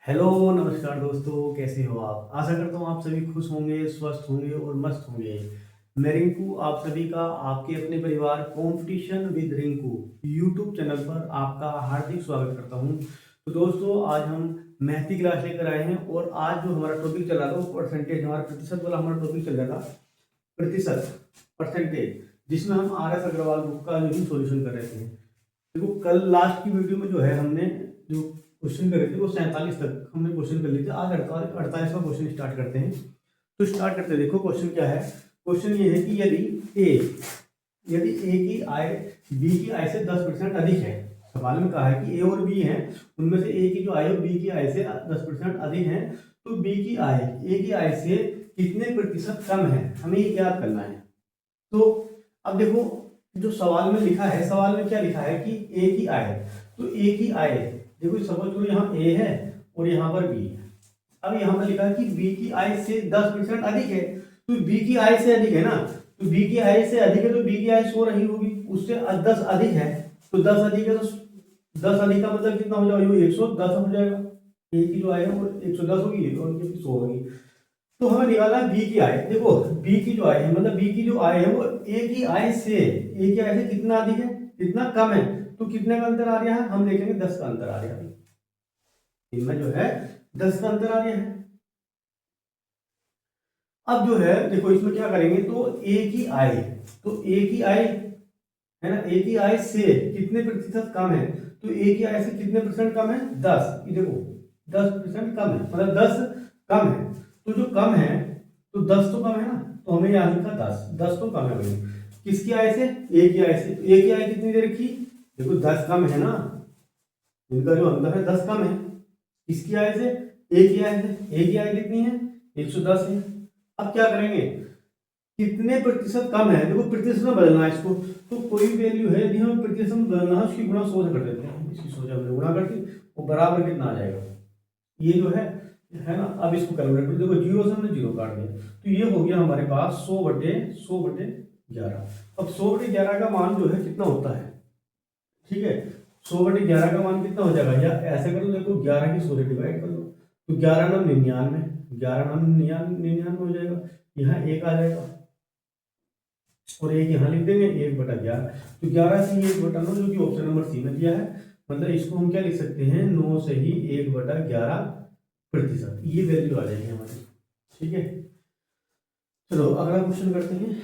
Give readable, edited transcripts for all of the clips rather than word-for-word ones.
Hello, नमस्कार दोस्तों, कैसे हो आप? आशा करता हूँ आप सभी खुश होंगे, स्वस्थ होंगे और मस्त होंगे। मैं रिंकू आप सभी का आपके अपने परिवार competition with Rinku YouTube channel पर आपका हार्दिक स्वागत करता हूँ। तो दोस्तों, आज हम मैथ की क्लास लेकर आए हैं और आज जो हमारा टॉपिक चल रहा था वो परसेंटेज, हमारा प्रतिशत वाला हमारा टॉपिक चल रहा था। प्रतिशत, परसेंटेज, जिसमें हम RS अग्रवाल बुक का जो सोल्यूशन कर रहे थे। देखो, कल लास्ट की वीडियो में जो है हमने जो क्वेश्चन करे थे वो 47 तक हमने क्वेश्चन कर लिए थे। आज 48वां क्वेश्चन स्टार्ट करते हैं। तो स्टार्ट करते हैं। देखो क्वेश्चन क्या है। क्वेश्चन ये है कि यदि ए की आय बी की आय से 10% अधिक है। सवाल में कहा है कि ए और बी हैं, उनमें से ए की जो आय है बी की आय से 10% अधिक है, तो बी की आय ए की आय से कितने प्रतिशत कम है, हमें ये ज्ञात करना है। तो अब देखो, जो सवाल में लिखा है, सवाल में क्या लिखा है कि ए की आय, तो ए की आय, देखो सपोज करो यहाँ ए है और यहाँ पर बी है। अब यहाँ पर लिखा है कि बी की आय से 10% अधिक है, तो बी की आय से अधिक है ना, तो बी की आय से अधिक है तो बी की आय 100 रही होगी, उससे 10 अधिक है, तो 10 अधिक है तो 10 अधिक का मतलब कितना हो जाएगा, 110 हो जाएगा। ए की जो आय है वो 110 होगी और उनकी 100 होगी। तो हमें निकालना है बी की आय। देखो, बी की जो आय है, मतलब बी की जो आय है वो ए की आय से कितना अधिक है, कितना कम है, तो कितने का अंतर आ रहा है, हम देखेंगे 10 का अंतर आ रहा है। इनमें जो है 10 का अंतर आ रहा है। अब जो है देखो, इसमें क्या करेंगे, तो ए की आय, तो ए की आय है ना, ए की आय से कितने प्रतिशत कम है, तो ए की आय से कितने परसेंट कम है, 10। ये देखो 10% कम है, मतलब 10 कम है। तो जो कम है, तो 10 तो कम है ना, तो हमें यहाँ लिखा 10 तो कम है भाई। किसकी आय से, ए की आय से। ए की आय कितनी दे रखी, देखो 10 कम है ना, इनका जो अंतर है 10 कम है। किसकी आय से, ए की आय से। ए की आय कितनी है, 110 है। अब क्या करेंगे, कितने प्रतिशत कम है, देखो प्रतिशत में बदलना है इसको। तो कोई वैल्यू है, यदि हमें प्रतिशत में बदलना है, उसकी गुणा 100 से कर देते हैं, इसकी 100 से हमने गुणा कर दी, वो बराबर कितना आ जाएगा, ये जो है ना। अब इसको कैलकुलेट करो, देखो 0 से हमने 0 काट दिया, तो ये हो गया हमारे पास 100/11। अब 100/11 का मान जो है कितना होता है, ठीक है, 100/11 का मान कितना हो जाएगा, या ऐसे करो, देखो 11 की 100 से डिवाइड कर दो, तो 11 9 99, 11 9 99 हो जाएगा, यहाँ एक आ जाएगा और एक यहाँ लिख देंगे 1/11। तो 11 से ही 1/9 जो कि ऑप्शन नंबर सी में दिया है, मतलब इसको हम क्या लिख सकते हैं, 9 से ही 1/11%, ये वैल्यू आ जाएगी हमारी। ठीक है, चलो अगला क्वेश्चन करते हैं।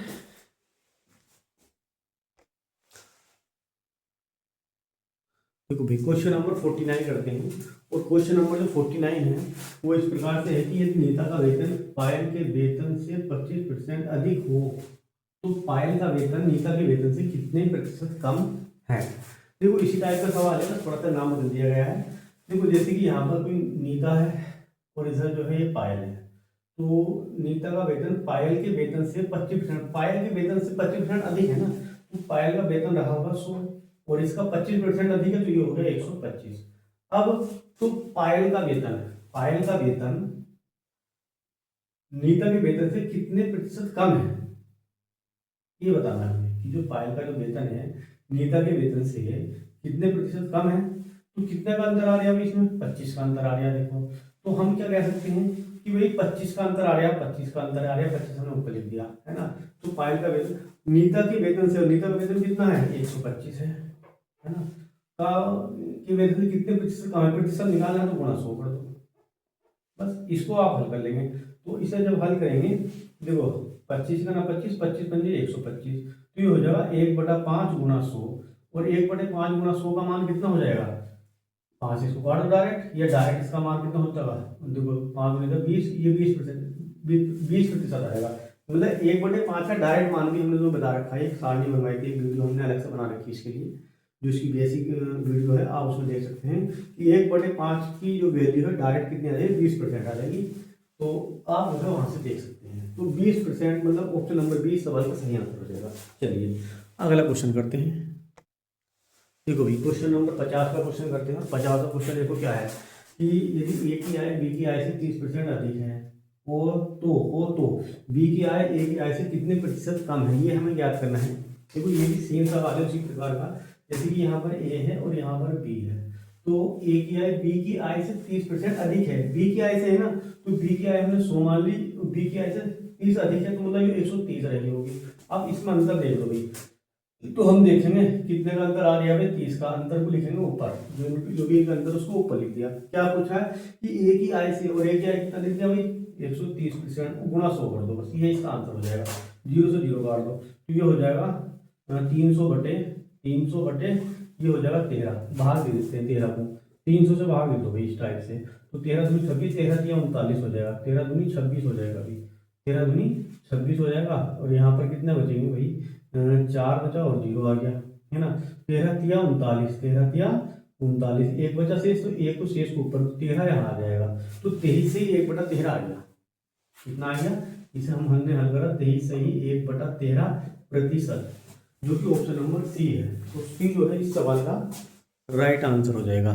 देखो भाई, क्वेश्चन नंबर 49 करते हैं। और क्वेश्चन नंबर जो 49 है वो इस प्रकार से है कि यदि नेता का वेतन पायल के वेतन से 25% अधिक हो, तो पायल का वेतन नीता के वेतन से कितने प्रतिशत कम है। देखो इसी टाइप का सवाल है ना, थोड़ा सा नाम बदल दिया गया है। देखो जैसे कि यहाँ पर कोई नीता है और इधर जो है ये पायल है, तो नीता का वेतन पायल के वेतन से 25%, पायल के वेतन से 25% अधिक है ना, तो पायल का वेतन रहा होगा 100 और इसका 25% अधिक है, तो ये हो गया 125। अब तो पायल का वेतन नीता के वेतन से कितने प्रतिशत कम है, ये बताना है कि जो पायल का जो वेतन है नीता के वेतन से कितने प्रतिशत कम है। तो कितने का अंतर आ रहा है इसमें, 25 का अंतर आ रहा है। देखो, तो हम क्या कह सकते हैं कि भाई 25 का अंतर आ रहा है, 25 का अंतर आ रहा है, 25 हमने ऊपर लिख दिया है ना। तो पायल का वेतन नीता के वेतन से, नीता का वेतन कितना है, 125 है ना, का के वेतन से कितने प्रतिशत कम है, प्रतिशत निकालना है तो गुणा 100 कर दो, बस इसको आप हल कर लेंगे। तो इसे जब हल करेंगे, देखो 25 का ना 25, 25×5 125, तो ये हो जाएगा 1/5 गुणा 100, और 1/5 गुणा 100 का मान कितना हो जाएगा, 5, इसको काट दो डायरेक्ट, या डायरेक्ट इसका मान कितना हो जाएगा, देखो 5 गुणे 20, ये 20% आएगा। मतलब 1/5 का डायरेक्ट मान भी हमने जो बता रखा है, एक सारणी बनवाई थी, एक वीडियो हमने अलग से बना रखी है इसके लिए, जो इसकी बेसिक वीडियो है, आप उसमें देख सकते हैं कि 1/5 की जो वैल्यू है डायरेक्ट कितनी आ जाएगी, 20% आ जाएगी। तो आप जो है वहां से देख सकते हैं, तो 20% मतलब ऑप्शन नंबर 20 सवाल का सही आंसर हो जाएगा। चलिए अगला क्वेश्चन करते हैं। देखो भाई, क्वेश्चन नंबर 50 का क्वेश्चन करते हैं। 50 का क्वेश्चन देखो क्या है कि यदि ए की आय बी की आय से 30% अधिक है, और तो बी की आय ए की आय से कितने प्रतिशत कम है, ये हमें ज्ञात करना है। देखो ये भी सेम सवाल है उसी प्रकार का, जैसे कि यहाँ पर ए है और यहाँ पर बी है, तो ए की आय बी की आय से 30% अधिक है। बी की आय से है ना, तो बी की आय हमने 100 मान ली, बी की आय से 30 अधिक है, तो मतलब ये 130 रही होगी। अब इसमें अंतर देख लो भाई, तो हम देखेंगे कितने का अंतर आ रहा है भाई, 30 का। अंतर को लिखेंगे ऊपर, जो भी अंतर उसको ऊपर लिख दिया। क्या पूछा है कि ए की आय से और ए की आय कितना लिख दिया भाई, 130% गुणा 100 कर दो, बस ये इसका आंसर हो जाएगा। 0 से 0 काट दो, तो ये हो जाएगा 300 बटे ये हो जाएगा 13, भाग दे देते हैं 13 को, 300 से भाग दे दो भाई इस टाइप से। तो 13 दूनी 26, 13 तिया 39 हो जाएगा, 13 दूनी 26 हो जाएगा भाई, 13 दूनी 26 हो जाएगा। और यहाँ पर कितने बचेंगे भाई, 4 बचा और 0 आ गया, है ना। 13 तिया 39, 13 तिया 39, एक बचा शेष, तो एक तो शेष को ऊपर, 13 यहाँ आ जाएगा। तो 23 से ही 1/13 आ गया। कितना आ गया, इसे हमने हल करा, 23 से ही 1/13%, जो कि ऑप्शन नंबर सी है। तो सी जो है इस सवाल का राइट आंसर हो जाएगा।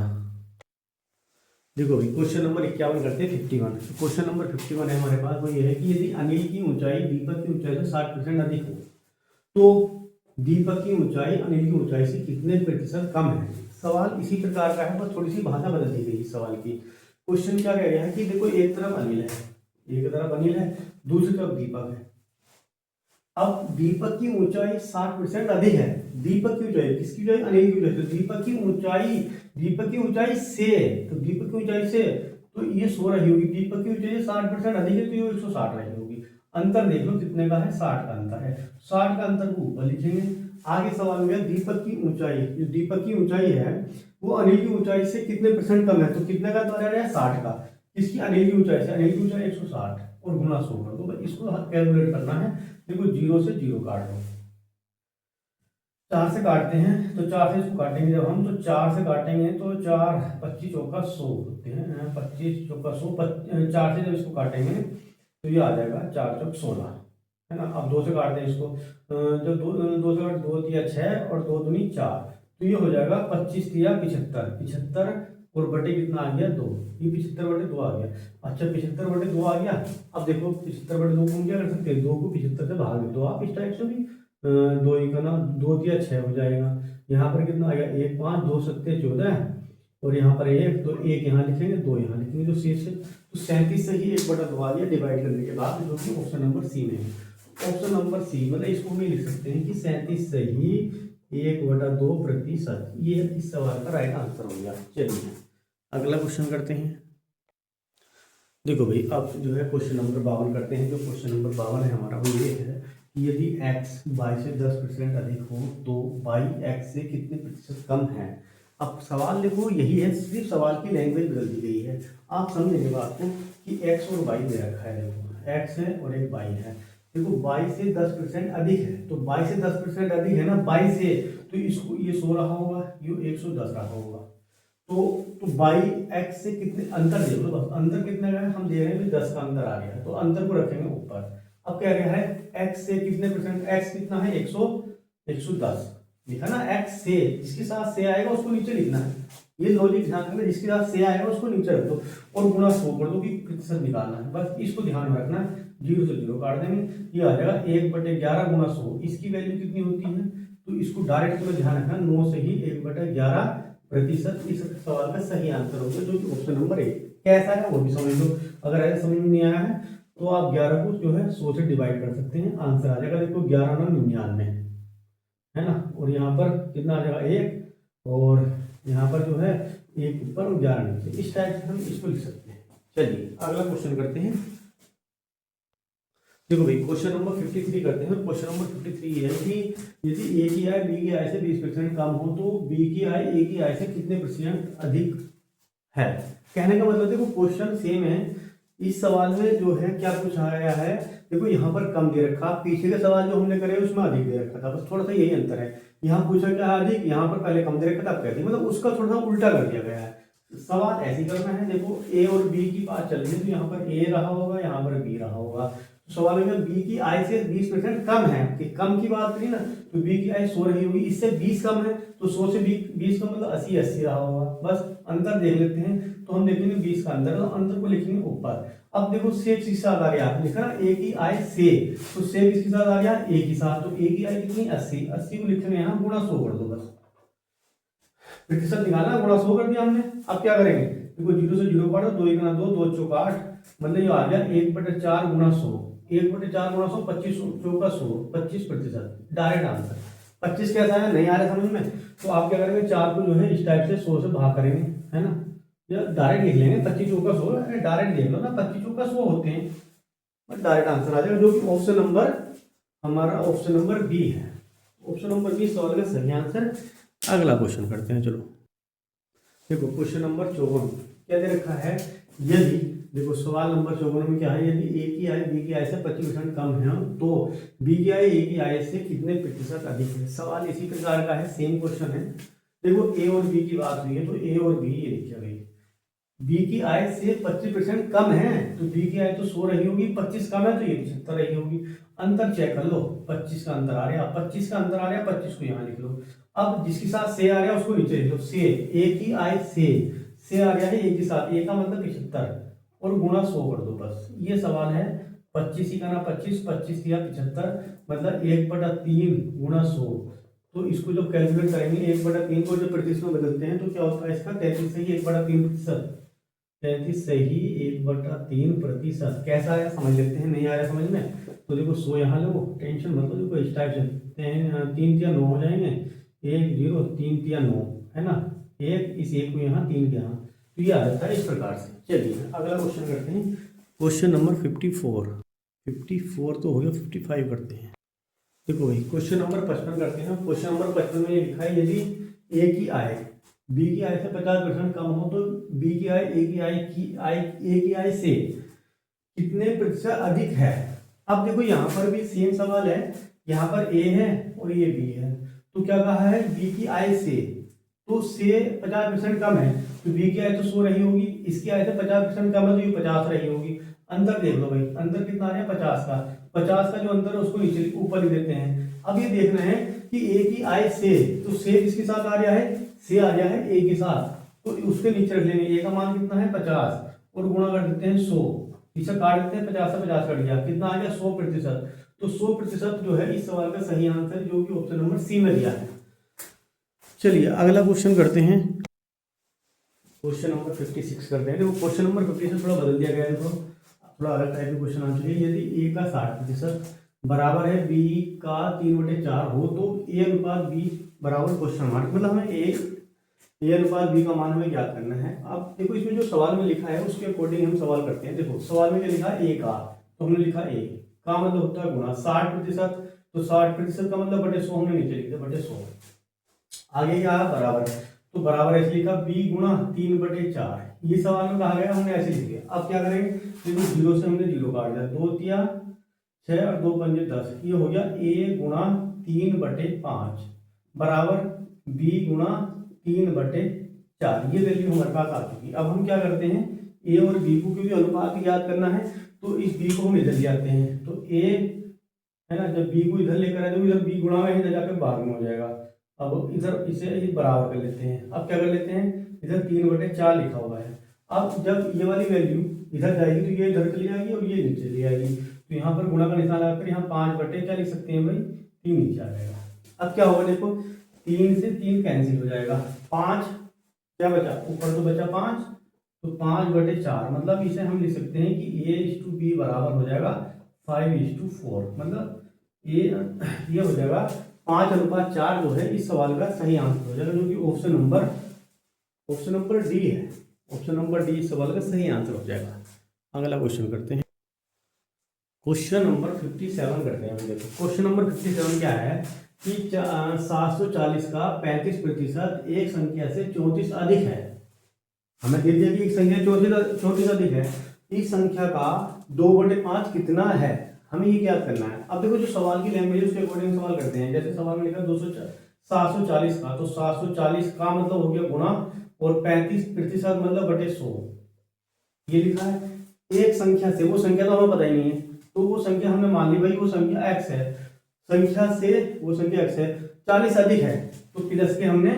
देखो भाई क्वेश्चन नंबर 51 करते हैं, 51। क्वेश्चन नंबर 51 है हमारे पास, वो ये है कि यदि अनिल की ऊंचाई दीपक की ऊंचाई से 60% अधिक हो, तो दीपक की ऊंचाई अनिल की ऊंचाई से कितने प्रतिशत कम है। सवाल इसी प्रकार का है, बस थोड़ी सी भाषा बदल दी गई इस सवाल की। क्वेश्चन क्या कह रहा है कि देखो एक तरफ अनिल है, एक तरफ अनिल है, दूसरी तरफ दीपक है। अब दीपक की ऊंचाई 60% अधिक है। दीपक की ऊंचाई, किसकी ऊंचाई, अनिल की ऊंचाई। तो दीपक की ऊंचाई से, तो दीपक की ऊंचाई से तो ये 100 रही होगी, दीपक की ऊंचाई 60% अधिक है, तो ये 160 रही होगी। अंतर देख लो कितने का है, 60 का अंतर है। 60 का अंतर को ऊपर लिखेंगे। आगे सवाल में दीपक की ऊंचाई, जो दीपक की ऊंचाई है वो अनिल की ऊंचाई से कितने % कम है, तो कितने का अंतर है, 60 का। किसकी, अनिल की ऊंचाई से, अनिल की ऊंचाई 160 और गुणा 100 कर दो, इसको कैलकुलेट करना है। देखो 0 से 0 काट दो, 4 से काटते हैं, तो 4 से इसको काटेंगे जब हम, तो 4 से काटेंगे तो 4 25 चौका 100 होते हैं, 25 चौका 100, 4 से जब इसको काटेंगे तो ये आ जाएगा 4 चौक 16, है ना। अब 2 से काटते हैं इसको, जब 2 से काट 2 तिया 6 और 2 दूनी 4, तो ये हो जाएगा 25 तिया 75, 75 और बटे कितना आ गया 2, ये 75/2 आ गया। अच्छा 75/2 आ गया। अब देखो 75/2 को हम क्या कर सकते हैं, 2 को 75 से भाग दो आप इस टाइप से भी, 2 का ना 2 तिया 6 हो जाएगा। यहाँ पर कितना आ गया, 1 5 2 7 14, और यहाँ पर 1, तो 1 यहाँ लिखेंगे, 2 यहाँ लिखेंगे, जो शेष है। तो 37 से ही 1/2 आ गया डिवाइड करने के बाद, जो कि ऑप्शन नंबर सी में है। ऑप्शन नंबर सी, मतलब इसको हम लिख सकते हैं कि 37 से ही 1/2%, ये इस सवाल का राइट आंसर हो गया। चलिए अगला क्वेश्चन करते हैं। देखो भाई अब जो है क्वेश्चन नंबर 52 करते हैं। जो क्वेश्चन नंबर 52 है हमारा, वो ये है कि यदि x y से 10% अधिक हो तो y x से कितने प्रतिशत कम है। अब सवाल देखो यही है, सिर्फ सवाल की लैंग्वेज बदल दी गई है। आप समझेंगे बात को कि x और y दे रखा है, देखो x है और एक y है। देखो y से 10% अधिक है, तो y से 10% अधिक है ना y से, तो इसको ये 100 रहा होगा, ये 110 रहा होगा। तो बाई एक्स से कितने अंतर देख लो, बस अंतर कितने का है, हम दे रहे हैं 10 का अंतर आ गया है, तो अंतर को रखेंगे ऊपर। अब क्या रहा है, एक्स से कितने %, एक्स कितना है 110 लिखा ना, एक्स से जिसके साथ से आएगा उसको नीचे लिखना है। ये लॉजिक ध्यान रखना, जिसके साथ से आएगा उसको नीचे रख दो और गुणा 100 कर दो कि प्रतिशत निकालना है, बस इसको ध्यान में रखना है। 0 से 0 काट देंगे, ये आ जाएगा 1/11 गुणा 100, इसकी वैल्यू कितनी होती है, तो इसको डायरेक्ट में ध्यान रखना, 9 से ही 1/11% इस सवाल का सही आंसर होगा, जो कि ऑप्शन नंबर 1। कैसा है वो भी समझ लो, अगर ऐसा समझ में नहीं आया है तो आप 11 को जो है 100 से डिवाइड कर सकते हैं, आंसर आ जाएगा। देखो 11 9 99, है ना, और यहाँ पर कितना आ जाएगा 1, और यहाँ पर जो है 1 ऊपर और 11 नीचे, इस टाइप से हम इसको लिख सकते हैं। चलिए अगला क्वेश्चन करते हैं। देखो भाई क्वेश्चन नंबर 53 करते हैं। क्वेश्चन नंबर 53 है कि यदि ए की आय बी की आय से 20% कम हो तो बी की आय ए की आय से कितने % अधिक है। कहने का मतलब देखो क्वेश्चन सेम है, इस सवाल में जो है क्या पूछा गया है, देखो यहाँ पर कम दे रखा, पीछे के सवाल जो हमने करे उसमें अधिक दे रखा था, बस थोड़ा सा यही अंतर है। यहाँ पूछा क्या है अधिक, यहाँ पर पहले कम दे रखा था, अब कहते मतलब उसका थोड़ा सा उल्टा कर दिया गया है। सवाल ऐसे करना है, देखो ए और बी की बात चल रही है, तो यहाँ पर ए रहा होगा, यहाँ पर बी रहा होगा। सवाल में बी की आय से 20% कम है, कि कम की बात करी ना, तो बी की आय 100 रही होगी, इससे 20 कम है, तो 100 से 20 का मतलब 80 रहा होगा। बस अंतर देख लेते हैं, तो हम देखेंगे 20 का अंतर, तो अंतर को लिखेंगे ऊपर। अब देखो से किसके साथ आ गया, लिखा ना ए की आय से, तो से किसके साथ आ गया, ए के साथ, तो ए की आय कितनी 80 को लिखेंगे यहाँ गुणा 100 कर दो बस। प्रतिशत निकालना, गुणा 100 कर दिया हमने। अब क्या करेंगे, देखो 0 से 0 काटो, 2 1 2, 2 चौका 8, मतलब ये आ गया 1/4 गुणा 100। 1/4 गुणा 100, 25 चौका 100, 25%। Direct answer. 25 कैसा है, नहीं आ रहा समझ में, तो आप क्या करेंगे, 4 को जो है इस टाइप से 100 से भाग करेंगे, है ना, या डायरेक्ट लिख लेंगे। 25 चौका 100, डायरेक्ट देख लो ना, 25 चौका 100 होते हैं, डायरेक्ट आंसर आ जाएगा, जो कि ऑप्शन नंबर हमारा ऑप्शन नंबर बी है। ऑप्शन नंबर बी सवाल का सही आंसर। अगला क्वेश्चन करते हैं, चलो देखो क्वेश्चन नंबर 54 क्या दे रखा है, यदि देखो सवाल नंबर 54 में क्या है, यदि ए की आय बी की आय से 25% कम है तो बी की आय ए की आय से कितने प्रतिशत अधिक है। सवाल इसी प्रकार का है, सेम क्वेश्चन है। देखो ए और बी की बात हुई है, तो ए और बी ये देखिए भाई, बी की आय से 25% कम है, तो बी की आय तो 100 रही होगी, 25 कम है तो ये 75 रही होगी। अंतर चेक कर लो, 25 का अंतर आ रहा है, 25 का अंतर आ रहा है, 25 को यहाँ लिख लो। अब जिसके साथ से आ रहा है उसको नीचे लिख लो, से ए की आय से आ रहा है ए के साथ, ए का मतलब 75 और गुणा 100 कर दो, बस ये सवाल है। 25 ही का ना 25, 25 दिया 75, मतलब 1/3 गुणा 100। तो इसको जब कैलकुलेट करेंगे 1/3 को जब प्रतिशत में बदलते हैं तो क्या होता है इसका, 33 से ही 1/3%, 33 से ही 1/3%। कैसा आया समझ लेते हैं, नहीं आ रहा समझ में तो देखो 100 यहाँ लो, टेंशन मत लो, देखो इस टाइप से 3 तिया 9 हो जाएंगे, 1 0 3 तिया 9, है ना, एक इस एक को यहाँ 3 के यहाँ, तो ये आ जाता है इस प्रकार से। चलिए अगला क्वेश्चन करते हैं, क्वेश्चन नंबर 54 तो हो गया, 55 करते हैं। देखो भाई क्वेश्चन नंबर 55 करते हैं। क्वेश्चन नंबर 55 में ये लिखा है, यदि ए की आय बी की आय से 50% कम हो तो बी की आय ए की आय से कितने प्रतिशत अधिक है। अब देखो यहाँ पर भी सेम सवाल है, यहाँ पर ए है और ये बी है, तो क्या कहा है, बी की आय से, तो से 50% कम है, तो बी की आय तो 100 रही होगी, इसकी आय से 50% कम है तो ये 50 रही होगी। अंतर देख लो भाई, अंतर कितना आ रहा है 50 का, 50 का जो अंतर है उसको नीचे ऊपर लिख देते हैं। अब ये देखना है कि ए की आय से, तो से किसके साथ आ रहा है, से आ रहा है ए के साथ, तो उसके नीचे रख लेंगे, ए का मान कितना है 50 और गुणा कर देते हैं 100, इसे काट देते हैं, 50 से 50 कट गया, कितना आ गया 100%। तो 100% जो है इस सवाल का सही आंसर, जो कि ऑप्शन नंबर सी में दिया है। चलिए अगला क्वेश्चन करते हैं, क्वेश्चन नंबर 56 करते हैं। देखो क्वेश्चन नंबर 56 थोड़ा बदल दिया गया है, देखो थोड़ा अलग टाइप का क्वेश्चन आ चुके हैं। यदि ए का 60% बराबर है बी का 3/4 हो तो ए अनुपात बी बराबर क्वेश्चन मार्क, मतलब हमें ए अनुपात बी का मान हमें ज्ञात करना है। अब देखो इसमें जो सवाल में लिखा है उसके अकॉर्डिंग हम सवाल करते हैं। देखो सवाल में क्या लिखा है, ए का, तो हमने लिखा ए का मतलब होता है गुणा 60%, तो 60% का मतलब बटे 100 हमने नीचे लिख दिया, बटे 100। आगे क्या है बराबर, तो बराबर ऐसे लिखा बी गुणा 3/4, ये सवाल में कहा गया, हमने ऐसे लिख दिया। अब क्या करेंगे, देखो 0 से हमने 0 काट दिया, 2 तिया 6 और 2 पंजे 10, ये हो गया a गुणा 3/5 बराबर b गुणा 3/4, ये वैल्यू हमारे पास आ चुकी। अब हम क्या करते हैं, a और b को क्योंकि अनुपात याद करना है तो इस b को हम इधर ले आते हैं, तो a है ना, जब b को इधर लेकर आए तो इधर b गुणा में इधर जाकर भाग में हो जाएगा। अब इधर इसे बराबर कर लेते हैं। अब क्या कर लेते हैं, इधर 3/4 लिखा हुआ है। अब जब ये वाली वैल्यू इधर जाएगी तो ये इधर चली जाएगी और ये नीचे चली जाएगी, तो यहाँ पर गुणा का निशान लगाकर यहाँ 5/4 लिख सकते हैं भाई, 3 नीचे आ जाएगा। अब क्या होगा, देखो 3 से 3 कैंसिल हो जाएगा, 5 क्या बचा, ऊपर तो बचा 5, तो 5/4, मतलब इसे हम लिख सकते हैं कि a/b बराबर हो जाएगा 5:4, मतलब ये हो जाएगा 5:4 जो है इस सवाल का सही आंसर हो जाएगा, जो कि ऑप्शन नंबर डी है। ऑप्शन नंबर डी इस सवाल का सही आंसर हो जाएगा। अगला क्वेश्चन करते हैं, क्वेश्चन नंबर 57 करते हैं। देखो क्वेश्चन नंबर 57 क्या है कि 740 का 35% एक संख्या से 34 अधिक है। हमें दे दिया कि एक संख्या 34 अधिक है, इस संख्या का 2/5 कितना है, हमें ये याद करना है। अब देखो जो सवाल की लैंग्वेज उसके अकॉर्डिंग सवाल करते हैं। जैसे सवाल में लिखा 740 का, तो 740 का मतलब हो गया गुणा और 35% मतलब बटे 100, ये लिखा है। एक संख्या से, वो संख्या तो हमें पता ही नहीं है, तो वो संख्या हमने मान ली भाई वो संख्या x है, संख्या से वो संख्या x है, 40 अधिक है तो प्लस के हमने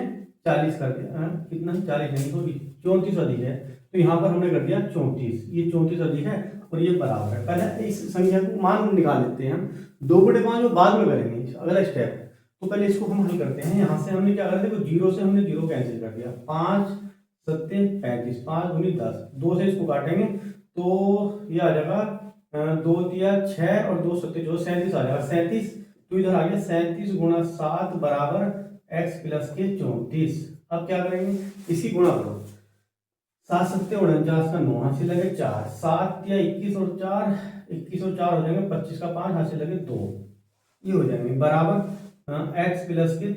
40 कर दिया, कितना 40 नहीं सॉरी 34 अधिक है, तो यहाँ पर हमने कर दिया 34, ये 34 अधिक है और ये बराबर है। पहले इस संख्या को मान निकाल लेते हैं हम, 2/5 बाद में करेंगे अगला स्टेप, तो पहले इसको हम हल करते हैं। यहाँ से हमने क्या करा, देखो जीरो से हमने जीरो कैंसिल कर दिया, 5 सत्ते 35, 5 दूनी 10, 2 से इसको काटेंगे तो ये आ जाएगा 2 तिया 6 और 2 सत्ते जो 37 आ जाएगा, 37। तो इधर आ गया 37 गुणा 7 बराबर x प्लस के 34। अब क्या करेंगे, इसी गुणा करो, 7 सत्ते 49 का 9, हाथ से लगे 4, 7 या 21 और 4, 21 और 4 हो जाएंगे 25 का 5, हाथ से लगे 2, ये हो जाएंगे बराबर x प्लस के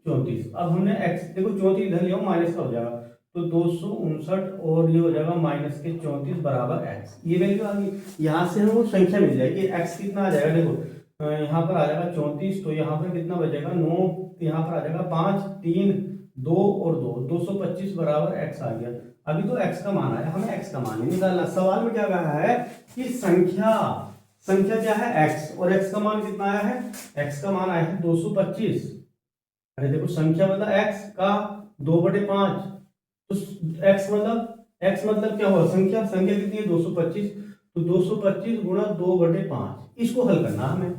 34। अब हमने x देखो 34 इधर लिया माइनस का हो जाएगा, तो 259 और ये हो जाएगा माइनस के 34 बराबर x। ये वैल्यू आ गई। यहाँ से हमको संख्या मिल जाएगी, x कितना आ जाएगा, देखो यहाँ पर आ जाएगा 34, तो यहाँ पर कितना बचेगा 9, यहाँ पर आ जाएगा 5 3 2 और 2, 225 बराबर x आ गया। अभी तो x का मान आया, हमें x का मान ही निकालना। सवाल में क्या कहा है कि संख्या क्या है x, और x का मान कितना आया है, x का मान आया है 225। अरे देखो संख्या मतलब x का 2/5, तो x मतलब क्या हुआ, संख्या कितनी है 225, तो 225 गुणा 2/5, इसको हल करना हमें।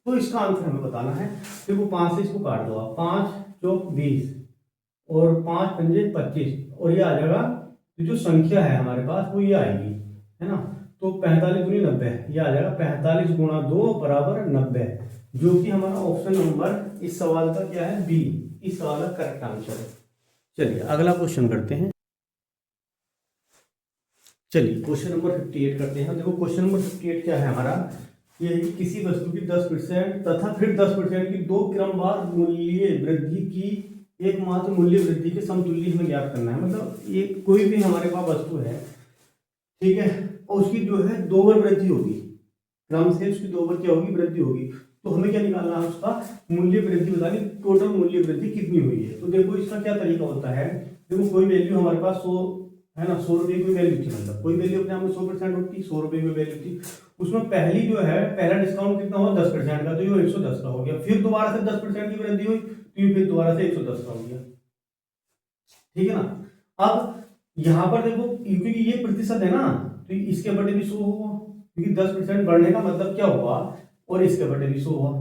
तो इसका आंसर हमें बताना है। देखो 5 से इसको काट दो, 5 चौक 20 और 5 पंजे 25, और ये आ जाएगा, तो जो संख्या है हमारे पास वो ये आएगी, है ना। तो 45 दूनी 90, ये आ जाएगा 45 गुणा 2 बराबर 90, जो कि हमारा ऑप्शन नंबर इस सवाल का क्या है, बी, इस सवाल का करेक्ट आंसर है। चलिए अगला क्वेश्चन करते हैं। चलिए क्वेश्चन नंबर 58 करते हैं। देखो क्वेश्चन नंबर 58 क्या है हमारा, ये है कि किसी वस्तु की 10% तथा फिर 10% की 2 क्रमवार मूल्य वृद्धि की एकमात्र मूल्य वृद्धि के समतुल्य हमें ज्ञात करना है। मतलब ये कोई भी हमारे पास वस्तु है, ठीक है, और उसकी जो है 2 बार वृद्धि होगी, क्रम से उसकी 2 बार क्या होगी, वृद्धि होगी। तो हमें क्या निकालना है, उसका मूल्य वृद्धि बतानी, टोटल मूल्य वृद्धि कितनी हुई है। तो देखो इसका क्या तरीका होता है, देखो कोई वैल्यू हमारे पास 100 है ना, 100 रुपये की वैल्यू थी, मतलब कोई वैल्यू अपने आप में 100% होती, 100 रुपये की वैल्यू थी, उसमें पहली जो है पहला डिस्काउंट कितना हुआ 10% का, तो ये 110 का हो गया। फिर दोबारा से 10% की वृद्धि हुई, तो ये फिर दोबारा से 110 का हो गया, ठीक है ना। अब यहाँ पर देखो क्योंकि ये प्रतिशत है ना, तो इसके बटे भी 100 हुआ, क्योंकि 10% बढ़ने का मतलब क्या हुआ, और इसके बटे भी 100 हुआ,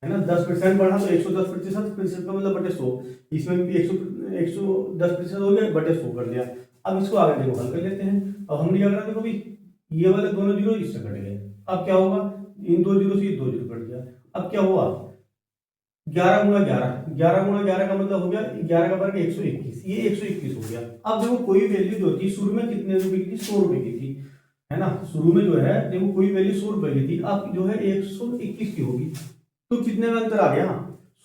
है ना। 10% बढ़ा तो 110%, प्रतिशत का मतलब बटे 100, इसमें भी 110% हो गया, बटे 100 कर दिया। अब इसको आगे देखो हल कर लेते हैं। अब हमने क्या करा, देखो भी ये वाले दोनों जीरो इससे कट गए, अब क्या होगा, इन 2 जीरो से ये 2 जीरो कट गया। अब क्या हुआ, 11 गुणा 11 का मतलब हो गया 11 का वर्ग 121, ये 121 हो गया। अब देखो कोई वैल्यू जो थी शुरू में कितने रुपए की थी, 100 रुपए की थी, है ना। शुरू में जो है देखो कोई वैल्यू 100 रुपए की थी, अब जो है 121 की होगी, तो कितने का अंतर आ गया,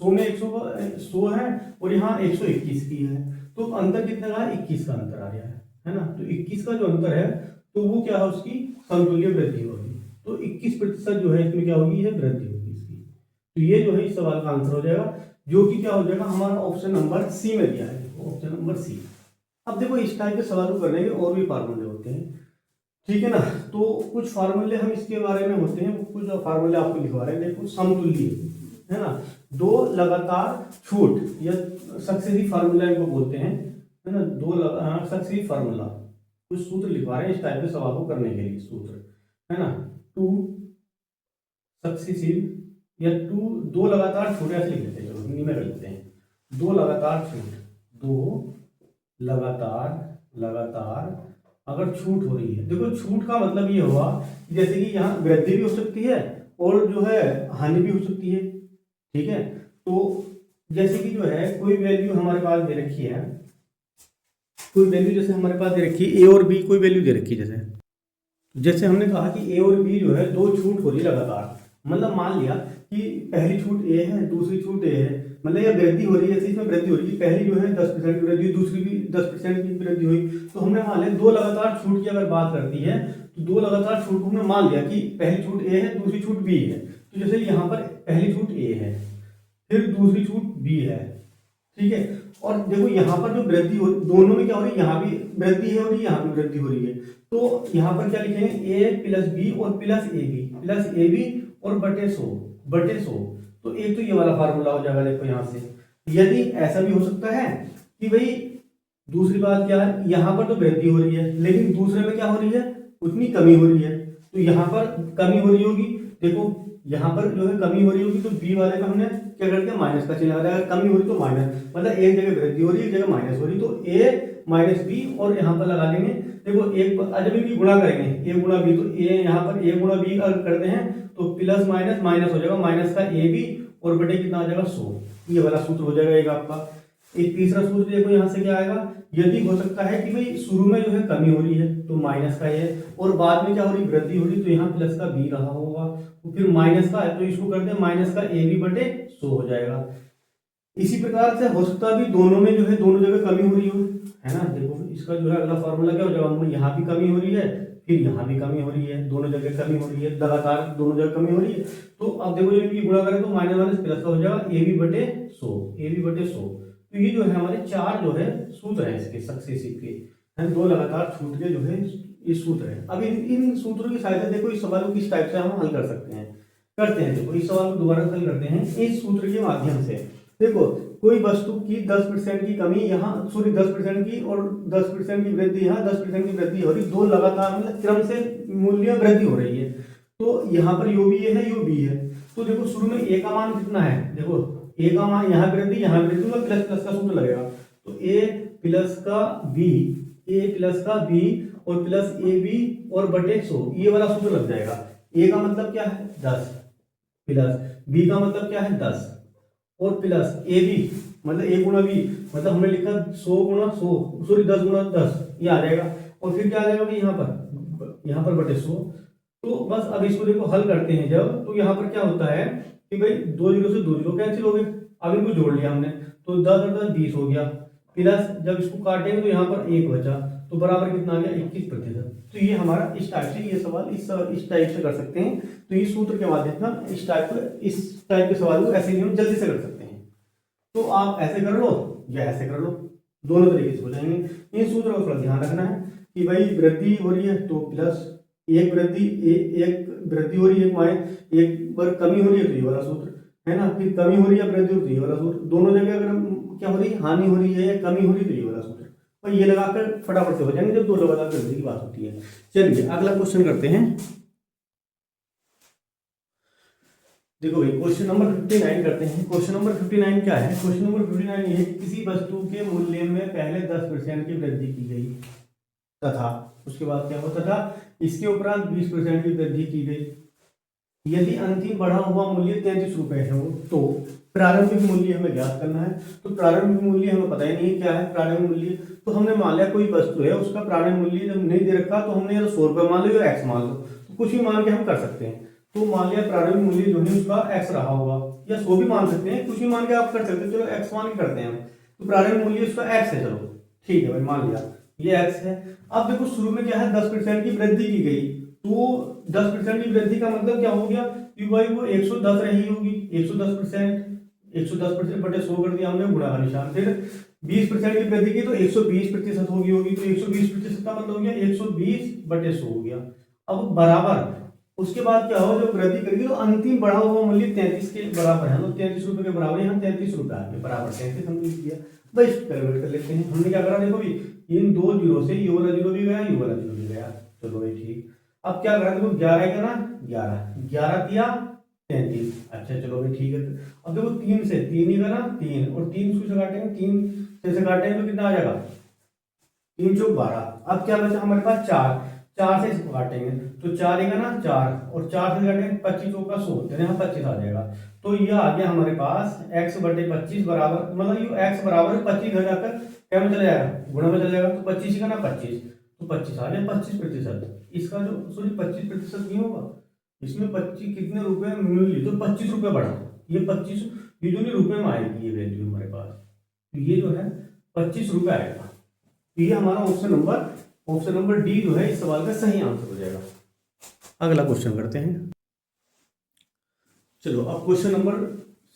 100 में 100 है और यहाँ 121 की है, तो अंतर कितने का है, 21 का अंतर आ गया है ना। तो 21 का जो अंतर है, तो वो क्या है, उसकी समतुल्य वृद्धि होगी। तो 21% जो है इसमें क्या होगी, है वृद्धि होगी इसकी। तो ये जो है इस सवाल का आंसर हो जाएगा, जो कि क्या हो जाएगा, हमारा ऑप्शन नंबर सी में दिया है, ऑप्शन नंबर सी। अब देखो इस टाइप के सवालों करने के और भी फार्मूले होते हैं, ठीक है ना। तो कुछ फार्मूले हम इसके बारे में होते हैं, कुछ फार्मूले आपको लिखवा रहे हैं। देखो समतुल्य, है ना, 2 लगातार छूट या सक्सेसिव फार्मूला इनको बोलते हैं, है ना, 2 सक्सेसिव फार्मूला, कुछ सूत्र लिखवा रहे हैं इस टाइप के सवाल को करने के लिए, सूत्र है ना, 2 सक्सेसिव या 2 लगातार छूट, ऐसे लिख लेते हैं, चलो हिंदी में कर लेते हैं, 2 लगातार छूट, 2 लगातार अगर छूट हो रही है। देखो छूट का मतलब ये हुआ जैसे कि यहाँ वृद्धि भी हो सकती है और जो है हानि भी हो सकती है, ठीक है। तो जैसे कि जो है कोई वैल्यू हमारे पास दे रखी है, कोई वैल्यू जैसे हमारे पास दे रखी है ए और बी, कोई वैल्यू दे रखी है, जैसे हमने कहा कि ए और बी जो है 2 छूट हो रही लगातार, मतलब मान लिया कि पहली छूट ए है, दूसरी छूट ए है, मतलब ये वृद्धि हो रही है, जैसे इसमें वृद्धि हो रही है, पहली जो है 10% की वृद्धि, दूसरी भी 10% की वृद्धि हुई। तो हमने मान लिया 2 लगातार छूट की अगर बात करती है, तो 2 लगातार छूट को हमने मान लिया कि पहली छूट ए है, दूसरी छूट बी है। तो जैसे यहाँ पर पहली छूट ए है, फिर दूसरी छूट बी है, ठीक है। और देखो यहाँ पर जो वृद्धि हो, दोनों में क्या हो रही है, यहाँ भी वृद्धि है और यहाँ भी वृद्धि हो रही है। तो यहाँ पर क्या लिखेंगे, ए प्लस बी और प्लस ए बी और बटे 100। तो एक तो ये वाला फार्मूला हो जाएगा। देखो यहाँ से यदि ऐसा भी हो सकता है कि भाई दूसरी बात क्या है, यहाँ पर तो वृद्धि हो रही है लेकिन दूसरे में क्या हो रही है, उतनी कमी हो रही है, तो यहाँ पर कमी हो रही होगी। देखो यहाँ पर जो है कमी हो रही होगी तो बी वाले में हमने क्या कर दिया, माइनस का चिन्ह लगा दिया। अगर कमी हो रही तो माइनस, मतलब एक जगह वृद्धि हो रही है, एक जगह माइनस हो रही, तो ए माइनस बी और यहाँ पर लगा देंगे। देखो एक जब इनकी गुणा करेंगे ए गुणा बी, तो ए यहाँ पर ए गुणा बी अगर करते हैं तो प्लस माइनस माइनस हो जाएगा, माइनस का ए बी और बटे कितना आ जाएगा 100। ये वाला सूत्र हो जाएगा एक आपका। एक तीसरा सूत्र देखो यहाँ से क्या आएगा, यदि हो सकता है कि भाई शुरू में जो है कमी हो रही है तो माइनस का है, और बाद में क्या हो रही वृद्धि हो रही, तो यहाँ प्लस का बी रहा होगा, तो फिर माइनस का है तो इसको कर दें माइनस का ए बी बटे 100 हो जाएगा। इसी प्रकार से हो सकता है भी दोनों में जो है दोनों जगह कमी हो रही हो, है ना। देखो इसका जो है अगला फॉर्मूला क्या हो जाएगा, यहाँ भी कमी हो रही है फिर यहाँ भी कमी हो रही है, दोनों जगह कमी हो रही है, लगातार दोनों जगह कमी हो रही है। तो अब देखो इनकी गुणा करें तो माइनस माइनस प्लस का हो जाएगा ए बी बटे 100, ए बी बटे 100। तो ये जो है हमारे चार जो है सूत्र है इसके सक्सेसिव के, है दो लगातार छूट के जो है ये सूत्र है। अब इन सूत्रों की सहायता देखो इस सवाल को किस टाइप से हम हल कर सकते हैं, करते हैं। देखो इस सवाल को दोबारा हल करते हैं इस सूत्र के माध्यम से। देखो कोई वस्तु की 10% की कमी यहाँ, सॉरी 10% की और 10% की वृद्धि यहाँ, 10% की वृद्धि हो रही, दो लगातार मतलब क्रम से मूल्य वृद्धि हो रही है। तो यहाँ पर यो भी है यो भी है, तो देखो शुरू में ए का मान कितना है, देखो ए का मान यहाँ वृद्धि में प्लस प्लस का सूत्र लगेगा, तो ए प्लस का बी, ए प्लस का बी और प्लस ए बी और बटे 100, ये वाला सूत्र लग जाएगा। ए का मतलब क्या है 10 प्लस बी का मतलब क्या है 10 और प्लस ए बी मतलब ए गुणा बी, मतलब हमने लिखा 100 गुणा 100, सॉरी 10 गुणा 10, ये आ जाएगा। और फिर क्या आ जाएगा यहाँ पर बटे 100। तो बस अब इसको देखो हल करते हैं जब, तो यहाँ पर क्या होता है कि भाई 2 जीरो से 2 जीरो कैंसिल हो गए, अब इनको जोड़ लिया हमने तो 10 और 10 20 हो गया, प्लस जब इसको काटेंगे तो यहाँ पर 1 बचा, तो बराबर कितना आ गया 21%। तो ये हमारा इस टाइप से ये सवाल इस टाइप से कर सकते हैं। तो इस सूत्र के माध्यम से हम इस टाइप के सवाल को ऐसे ही हम जल्दी से कर सकते हैं। तो आप ऐसे कर लो या ऐसे कर लो, दोनों तरीके से हो जाएंगे। इन सूत्रों को थोड़ा ध्यान रखना है कि भाई वृद्धि हो रही है तो प्लस एक वृद्धि हो रही है, एक बार कमी हो रही है तो ये वाला सूत्र है ना, फिर कमी हो रही है वृद्धि हो रही है ये वाला सूत्र, दोनों जगह अगर क्या हो रही है हानि हो रही है या कमी हो रही है तो ये वाला सूत्र, और ये लगाकर फटाफट से हो जाएंगे जब दो लगातार वृद्धि की बात होती है। चलिए अगला क्वेश्चन करते हैं। देखो भाई क्वेश्चन नंबर 59 करते हैं। क्वेश्चन नंबर 59 क्या है, क्वेश्चन नंबर 59 ये है कि किसी वस्तु के मूल्य में पहले 10% की वृद्धि की गई तथा उसके बाद क्या हुआ तथा इसके उपरांत 20% की वृद्धि की गई। यदि अंतिम बढ़ा हुआ मूल्य 33 रुपए है तो प्रारंभिक मूल्य हमें ज्ञात करना है। तो प्रारंभिक मूल्य हमें पता ही नहीं क्या है प्रारंभिक मूल्य, तो हमने मान लिया कोई वस्तु है उसका प्रारंभिक मूल्य जब नहीं दे रखा तो हमने 100 रुपये मान लो या एक्स मान लो, तो कुछ भी मान के हम कर सकते हैं। तो मान लिया प्रारंभिक मूल्य जो है उसका एक्स रहा होगा, या 100 भी मान सकते हैं, कुछ भी मान के आप कर सकते हैं, चलो एक्स मान के करते हैं हम। तो प्रारंभिक मूल्य उसका एक्स है, चलो ठीक है भाई मान लिया ये एक्स है। अब देखो शुरू में क्या है 10% की वृद्धि की गई, तो 10% की वृद्धि का मतलब क्या हो गया कि भाई वो 110 रही होगी, 110% बटे 100 कर दिया हमने गुणा का निशान, फिर 20% की वृद्धि की तो 120% होगी, तो 120% का मतलब हो गया 120 बटे 100 हो गया। अब बराबर उसके बाद क्या हो जब वृद्धि करेगी तो अंतिम बढ़ा हुआ मूल्य 33 के बराबर है, तो 33 रुपए के बराबर है, हम 33 रुपए आ गए बराबर 33 हमने लिख दिया। भाई इसको कैलकुलेट कर लेते हैं। हमने क्या करा देखो भी इन दो जीरो से ये वाला जीरो भी गया ये वाला जीरो भी गया, चलो भाई ठीक। अब क्या करा देखो 11 का ना 11 दिया 33, अच्छा चलो भाई ठीक है। अब देखो 3 से 3 ही करा 3 और 3 से काटेंगे 3 से काटेंगे तो कितना आ जाएगा 3 चौक 12। अब क्या बचा हमारे पास 4 से इसको काटेंगे तो 4 ही का ना 4 और 4 से काटेंगे 25 चौका 100, तो यहाँ 25 आ जाएगा। तो ये आ गया हमारे पास x बटे 25 बराबर, मतलब ये x बराबर 25 घर जाकर क्या में चला जाएगा गुणा में चला जाएगा, तो 25 का ना 25 तो 25 आ गया 25%। इसका जो सॉरी 25% नहीं होगा, इसमें 25 कितने रुपए मूल्य तो 25 रुपए बढ़ा, ये 25 ये जो नहीं रुपए में आएगी ये वैल्यू हमारे पास, तो ये जो है 25 रुपए आएगा। तो ये हमारा ऑप्शन नंबर डी जो है इस सवाल का सही आंसर हो जाएगा। अगला क्वेश्चन करते हैं। चलो अब क्वेश्चन नंबर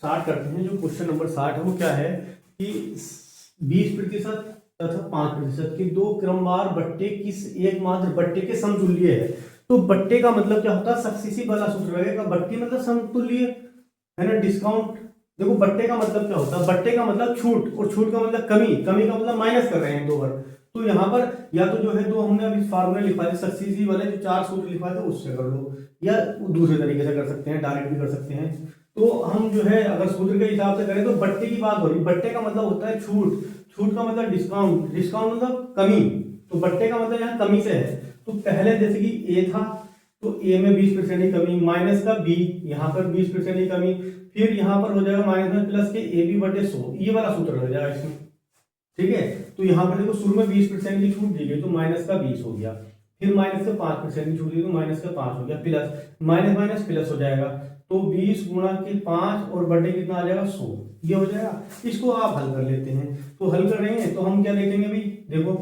60 करते हैं। जो क्वेश्चन नंबर 60 है वो क्या है कि 20% तथा 5% के दो क्रमवार बट्टे किस एकमात्र बट्टे के समतुल्य है। तो बट्टे का मतलब क्या होता है सक्सेसिव वाला सूत्र रहेगा, बट्टे मतलब समतुल्य है ना, डिस्काउंट। देखो बट्टे का मतलब क्या होता है, बट्टे का मतलब छूट और छूट का मतलब कमी, कमी का मतलब माइनस कर रहे हैं दो बार, तो यहाँ पर या तो जो है तो हमने अभी फार्मूला लिखा है सक्सीसिव वाले जो 4 सूत्र लिखा थे उससे कर लो, या दूसरे तरीके से कर सकते हैं, डायरेक्ट भी कर सकते हैं। तो हम जो है अगर सूत्र के हिसाब से करें तो बट्टे की बात हो रही, बट्टे का मतलब होता है छूट, छूट का मतलब डिस्काउंट, डिस्काउंट मतलब कमी, तो बट्टे का मतलब यहाँ कमी से है। तो पहले जैसे कि ए था तो ए में 20% की कमी, माइनस का बी, यहाँ पर 20% की कमी, फिर यहाँ पर हो जाएगा माइनस में प्लस के ए बी बटे 100, ये वाला सूत्र लग जाएगा इसमें, ठीक है। तो यहाँ पर देखो शुरू में 20% की छूट दी गई तो माइनस का 20 हो गया, फिर माइनस का 5% की छूट दी तो माइनस का 5 हो गया, प्लस माइनस माइनस प्लस हो जाएगा, तो 20 गुणा के 5 और बटे कितना आ जाएगा 100, ये हो जाएगा। इसको आप हल कर लेते हैं, तो हल कर रहे हैं तो हम क्या देखेंगे भाई, देखो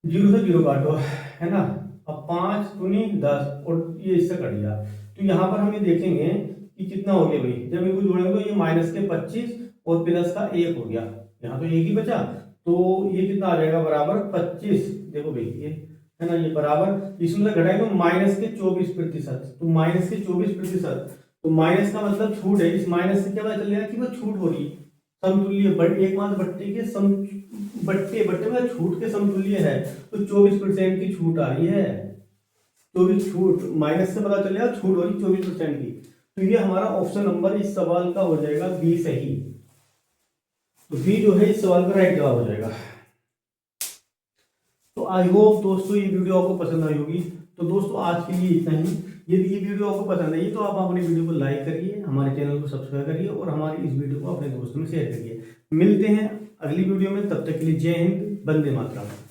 0 से 0 काटो, है ना, अब 5 दूनी 10 और ये इससे कट गया, तो यहाँ पर हम ये देखेंगे कि कितना हो गया भाई, जब इनको जोड़ेंगे तो ये माइनस के 25 और प्लस का 1 हो गया, यहाँ तो एक ही बचा, तो ये कितना आ जाएगा बराबर 25, देखो भाई ये है ना, ये बराबर इसमें से घटाएंगे तो माइनस के 24%, तो माइनस के 24%, तो माइनस का मतलब छूट है, इस माइनस से क्या पता चल जाएगा कि वो छूट हो रही है, समतुल्य बट एकमात्र बट्टे के बट्टे बट्टे में छूट के समतुल्य है, तो 24% की छूट आ रही है, 24 छूट माइनस से पता चलेगा छूट हो रही 24% की, तो ये हमारा ऑप्शन नंबर इस सवाल का हो जाएगा बी सही, तो बी जो है इस सवाल का राइट जवाब हो जाएगा। तो आई होप दोस्तों ये वीडियो आपको पसंद आई होगी। तो दोस्तों आज के लिए इतना ही, यदि ये वीडियो आपको पसंद आई तो आप अपने वीडियो को लाइक करिए, हमारे चैनल को सब्सक्राइब करिए और हमारी इस वीडियो को अपने दोस्तों में शेयर करिए। मिलते हैं अगली वीडियो में, तब तक के लिए जय हिंद, वंदे मातरम।